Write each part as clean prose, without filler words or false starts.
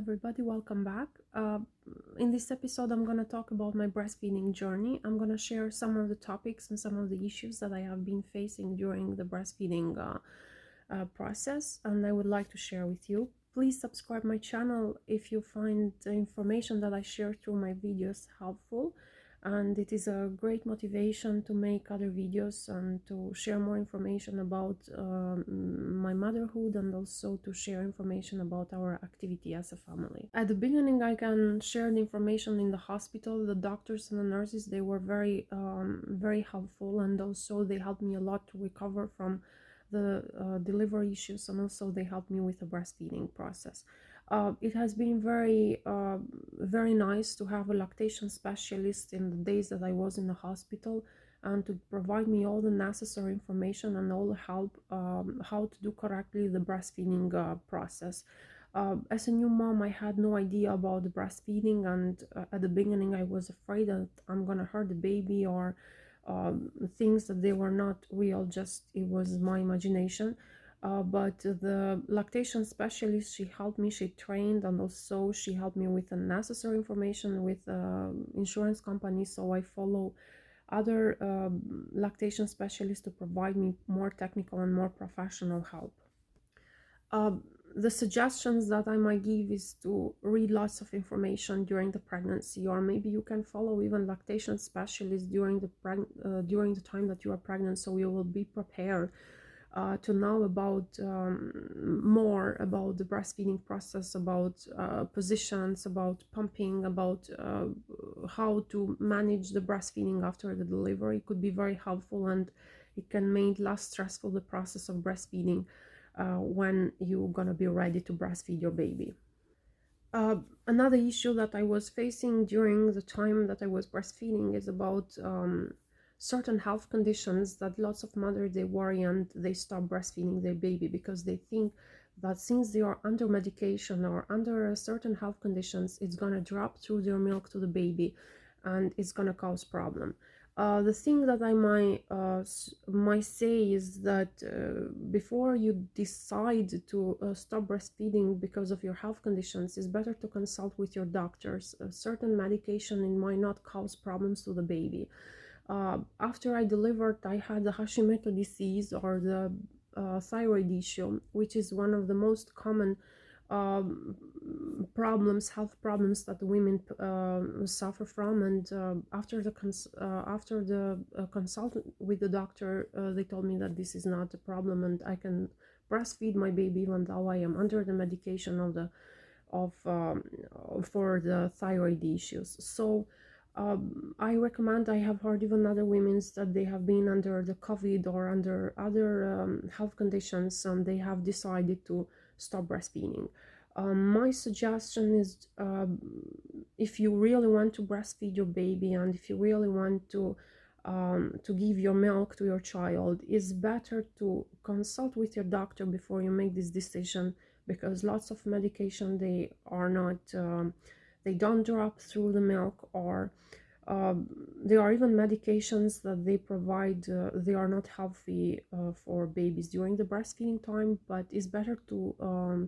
everybody, welcome back. In this episode, I'm going to talk about my breastfeeding journey. I'm going to share some of the topics and some of the issues that I have been facing during the breastfeeding process, and I would like to share with you. Please subscribe my channel if you find the information that I share through my videos helpful, and it is a great motivation to make other videos and to share more information about my motherhood, and also to share information about our activity as a family. At the beginning, I can share the information in the hospital. The doctors and the nurses, they were very helpful, and also they helped me a lot to recover from the delivery issues, and also they helped me with the breastfeeding process. It has been very nice to have a lactation specialist in the days that I was in the hospital, and to provide me all the necessary information and all the help how to do correctly the breastfeeding process. As a new mom, I had no idea about the breastfeeding, and at the beginning I was afraid that I'm gonna hurt the baby, or things that they were not real, just it was my imagination. But the lactation specialist, she helped me, she trained, and also she helped me with the necessary information with insurance companies, so I follow other lactation specialists to provide me more technical and more professional help. The suggestions that I might give is to read lots of information during the pregnancy, or maybe you can follow even lactation specialists during the time that you are pregnant, so you will be prepared to know about more about the breastfeeding process, about positions, about pumping, about how to manage the breastfeeding after the delivery. It could be very helpful, and it can make less stressful the process of breastfeeding when you're gonna be ready to breastfeed your baby. Another issue that I was facing during the time that I was breastfeeding is about certain health conditions that lots of mothers, they worry and they stop breastfeeding their baby because they think that since they are under medication or under certain health conditions, it's gonna drop through their milk to the baby and it's gonna cause problem. The thing that I might say is that before you decide to stop breastfeeding because of your health conditions, it's better to consult with your doctors. Certain medication, it might not cause problems to the baby. After I delivered, I had the Hashimoto disease, or the thyroid issue, which is one of the most common health problems that women suffer from. And after the consult with the doctor, they told me that this is not a problem, and I can breastfeed my baby even though I am under the medication for the thyroid issues. So I recommend, I have heard even other women that they have been under the COVID or under other health conditions, and they have decided to stop breastfeeding. My suggestion is, if you really want to breastfeed your baby, and if you really want to give your milk to your child, it's better to consult with your doctor before you make this decision, because lots of medication, they are not they don't drop through the milk, or there are even medications that they provide, they are not healthy for babies during the breastfeeding time, but it's better to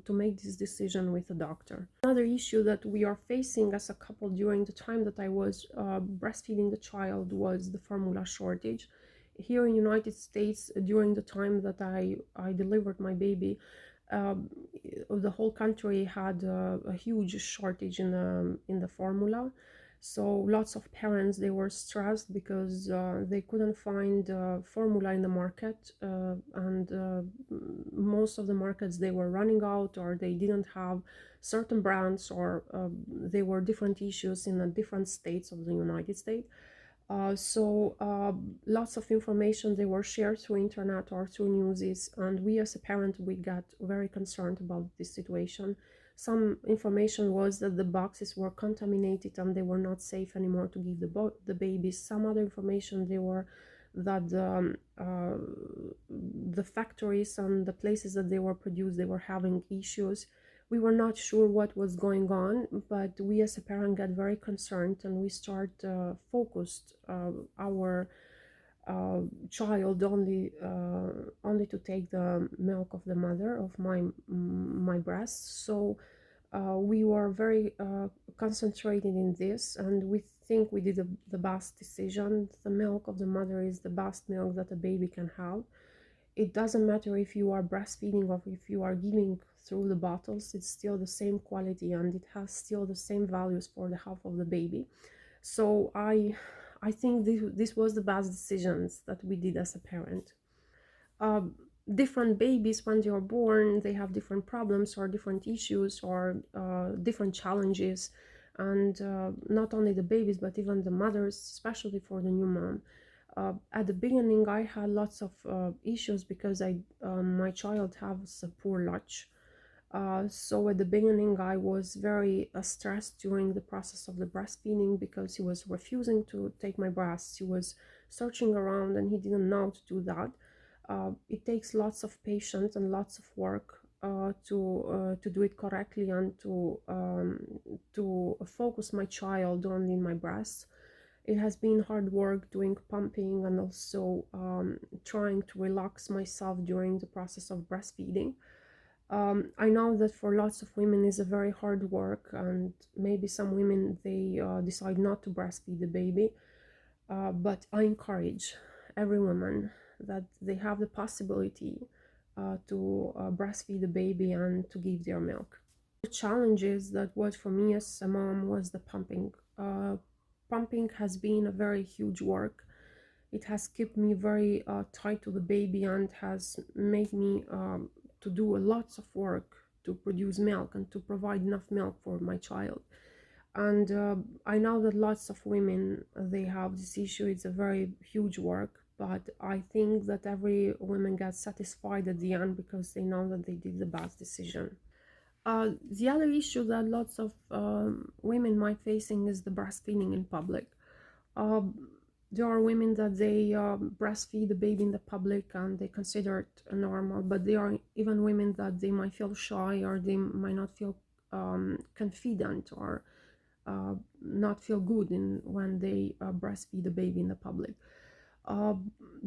make this decision with a doctor. Another issue that we are facing as a couple during the time that I was breastfeeding the child was the formula shortage. Here in United States, during the time that I delivered my baby, the whole country had a huge shortage in the formula. So lots of parents, they were stressed because they couldn't find formula in the market, and most of the markets, they were running out, or they didn't have certain brands, or there were different issues in the different states of the United States. Lots of information, they were shared through internet or through newses, and we as a parent, we got very concerned about this situation. Some information was that the boxes were contaminated and they were not safe anymore to give the babies. Some other information, they were that the factories and the places that they were produced, they were having issues. We were not sure what was going on, but we as a parent got very concerned, and we start focused our child only to take the milk of the mother, of my breast. So We were very concentrated in this, and we think we did the best decision. The milk of the mother is the best milk that a baby can have. It doesn't matter if you are breastfeeding or if you are giving through the bottles, it's still the same quality and it has still the same values for the health of the baby. So I think this was the best decisions that we did as a parent. uh, Different babies, when they are born, they have different problems or different issues or different challenges, and not only the babies but even the mothers, especially for the new mom. At the beginning I had lots of issues because my child has a poor latch. So at the beginning I was very stressed during the process of the breastfeeding because he was refusing to take my breasts. He was searching around and he didn't know how to do that. It takes lots of patience and lots of work to do it correctly and to focus my child only in my breasts. It has been hard work doing pumping and also trying to relax myself during the process of breastfeeding. I know that for lots of women is a very hard work, and maybe some women they decide not to breastfeed the baby. But I encourage every woman that they have the possibility to breastfeed the baby and to give their milk. The challenges that was for me as a mom was the pumping. Pumping has been a very huge work. It has kept me very tied to the baby and has made me to do lots of work to produce milk and to provide enough milk for my child. And I know that lots of women they have this issue. It's a very huge work, but I think that every woman gets satisfied at the end because they know that they did the best decision. The other issue that lots of women might facing is the breastfeeding in public. uh, there are women that they breastfeed the baby in the public and they consider it normal, but there are even women that they might feel shy or they might not feel confident or not feel good in when they breastfeed the baby in the public. uh,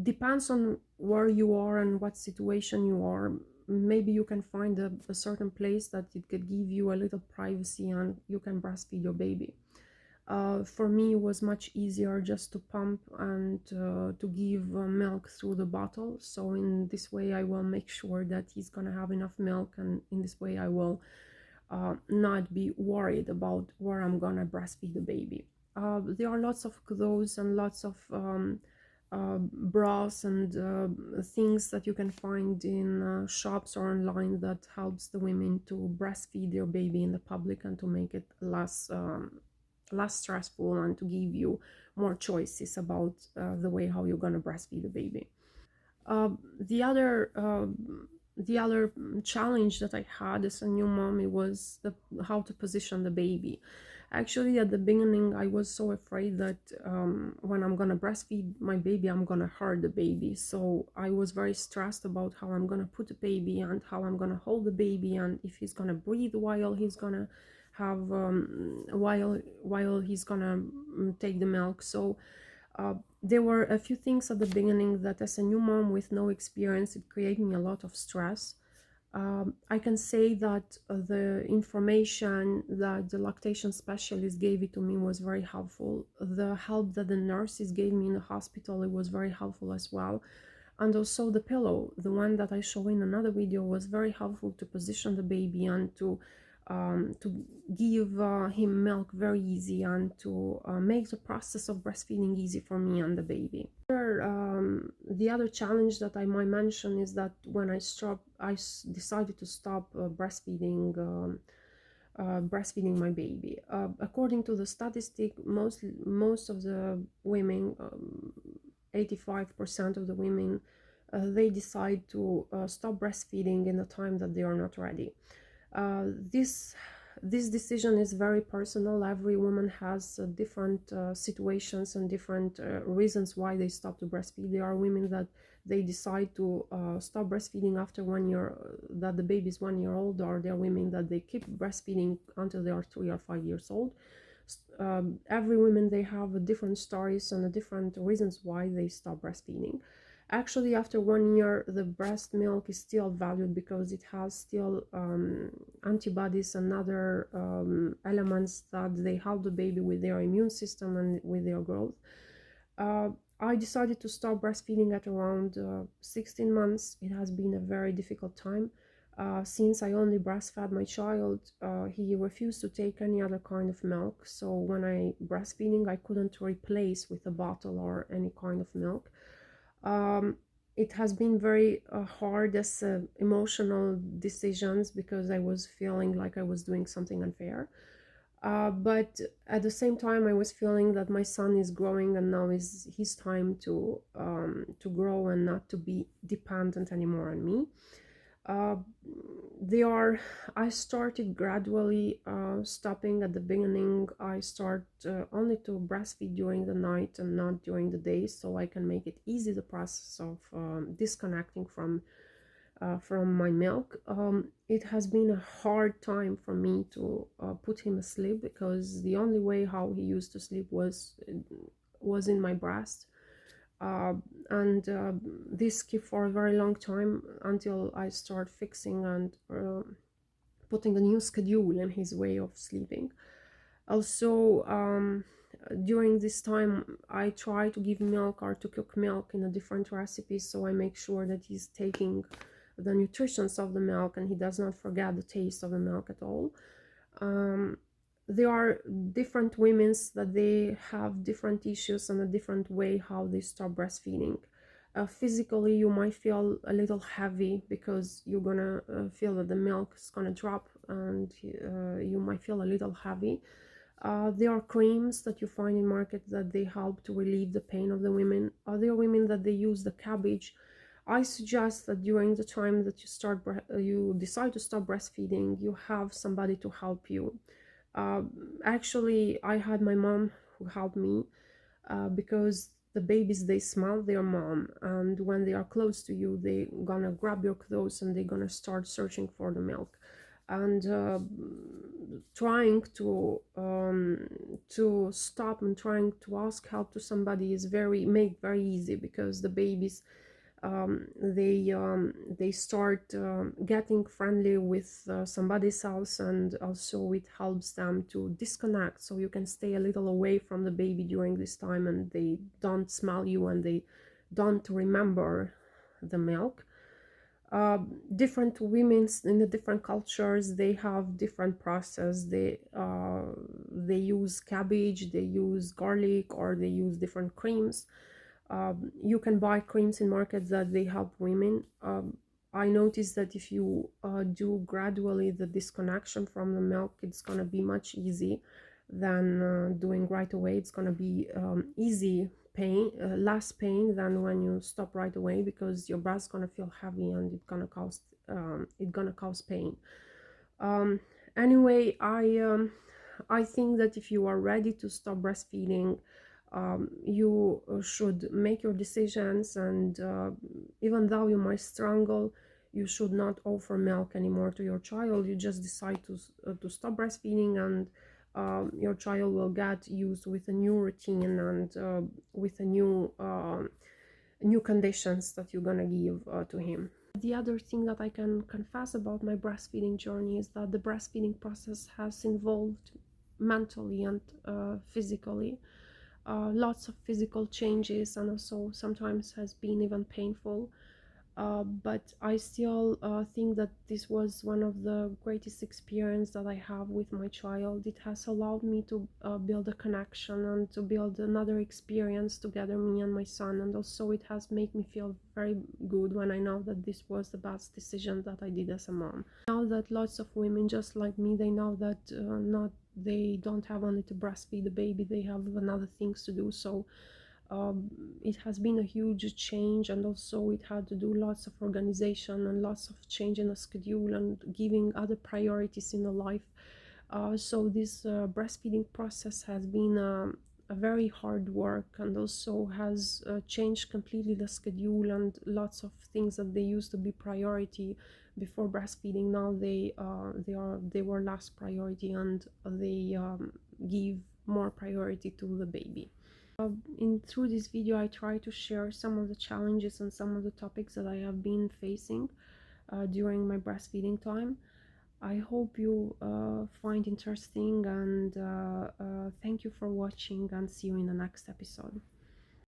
Depends on where you are and what situation you are. Maybe you can find a certain place that it could give you a little privacy and you can breastfeed your baby. For me it was much easier just to pump and to give milk through the bottle. So in this way I will make sure that he's gonna have enough milk, and in this way I will not be worried about where I'm gonna breastfeed the baby. There are lots of clothes and lots of bras and things that you can find in shops or online that helps the women to breastfeed their baby in the public and to make it less stressful and to give you more choices about the way how you're gonna breastfeed the baby. Uh, the other challenge that I had as a new mommy was how to position the baby. Actually, at the beginning, I was so afraid that when I'm gonna breastfeed my baby, I'm gonna hurt the baby. So I was very stressed about how I'm gonna put the baby and how I'm gonna hold the baby and if he's gonna breathe while he's gonna have while he's gonna take the milk. So there were a few things at the beginning that as a new mom with no experience, it created me a lot of stress. I can say that the information that the lactation specialist gave it to me was very helpful. The help that the nurses gave me in the hospital, it was very helpful as well. And also the pillow, the one that I show in another video, was very helpful to position the baby and to give him milk very easy and to make the process of breastfeeding easy for me and the baby. The other challenge that I might mention is that when I decided to stop breastfeeding my baby. According to the statistic, most of the women, 85% of the women, they decide to stop breastfeeding in the time that they are not ready. Uh, this this decision is very personal. Every woman has different situations and different reasons why they stop to breastfeed. There are women that they decide to stop breastfeeding after 1 year, that the baby is 1 year old, or there are women that they keep breastfeeding until they are 3 or 5 years old. Every woman, they have different stories and different reasons why they stop breastfeeding. Actually, after 1 year, the breast milk is still valued because it has still antibodies and other elements that they help the baby with their immune system and with their growth. uh, I decided to stop breastfeeding at around 16 months. It has been a very difficult time. Since I only breastfed my child, he refused to take any other kind of milk. So when I breastfeeding, I couldn't replace with a bottle or any kind of milk. Um, it has been very hard as emotional decisions because I was feeling like I was doing something unfair. But at the same time, I was feeling that my son is growing, and now is his time to grow and not to be dependent anymore on me. Uh, they are. I started gradually stopping at the beginning. I start only to breastfeed during the night and not during the day, so I can make it easy the process of disconnecting from my milk. It has been a hard time for me to put him asleep because the only way how he used to sleep was in my breast. Uh, and this kept for a very long time until I start fixing and putting a new schedule in his way of sleeping. Also, during this time, I try to give milk or to cook milk in a different recipe, so I make sure that he's taking the nutritions of the milk and he does not forget the taste of the milk at all. um, there are different women's that they have different issues and a different way how they stop breastfeeding. Physically, you might feel a little heavy because you're gonna feel that the milk is gonna drop, and you might feel a little heavy. There are creams that you find in market that they help to relieve the pain of the women. There are women that they use the cabbage. I suggest that during the time that you decide to stop breastfeeding, you have somebody to help you. Uh, Actually, I had my mom who helped me because the babies, they smell their mom, and when they are close to you, they gonna grab your clothes and they're gonna start searching for the milk. And trying to stop and trying to ask help to somebody is very easy because the babies, they start getting friendly with somebody else, and also it helps them to disconnect, so you can stay a little away from the baby during this time and they don't smell you and they don't remember the milk. Different women in the different cultures, they have different process. They use cabbage, they use garlic, or they use different creams. You can buy creams in markets that they help women. I noticed that if you do gradually the disconnection from the milk, it's gonna be much easy than doing right away. It's gonna be easy pain, less pain than when you stop right away, because your breast's gonna feel heavy and it's gonna cause pain. Um, anyway, I think that if you are ready to stop breastfeeding, you should make your decisions, and even though you might struggle, you should not offer milk anymore to your child. You just decide to stop breastfeeding, and your child will get used with a new routine and with a new conditions that you're gonna give to him. The other thing that I can confess about my breastfeeding journey is that the breastfeeding process has involved mentally and physically lots of physical changes, and also sometimes has been even painful. But I still think that this was one of the greatest experience that I have with my child. It has allowed me to build a connection and to build another experience together, me and my son, and also it has made me feel very good when I know that this was the best decision that I did as a mom. Now that lots of women just like me, they know that not they don't have only to breastfeed the baby, they have even other things to do. So it has been a huge change, and also it had to do lots of organization and lots of change in the schedule and giving other priorities in the life. So this breastfeeding process has been a very hard work, and also has changed completely the schedule, and lots of things that they used to be priority before breastfeeding, now they were last priority, and they give more priority to the baby. Through this video, I try to share some of the challenges and some of the topics that I have been facing during my breastfeeding time. I hope you find interesting, and thank you for watching, and see you in the next episode.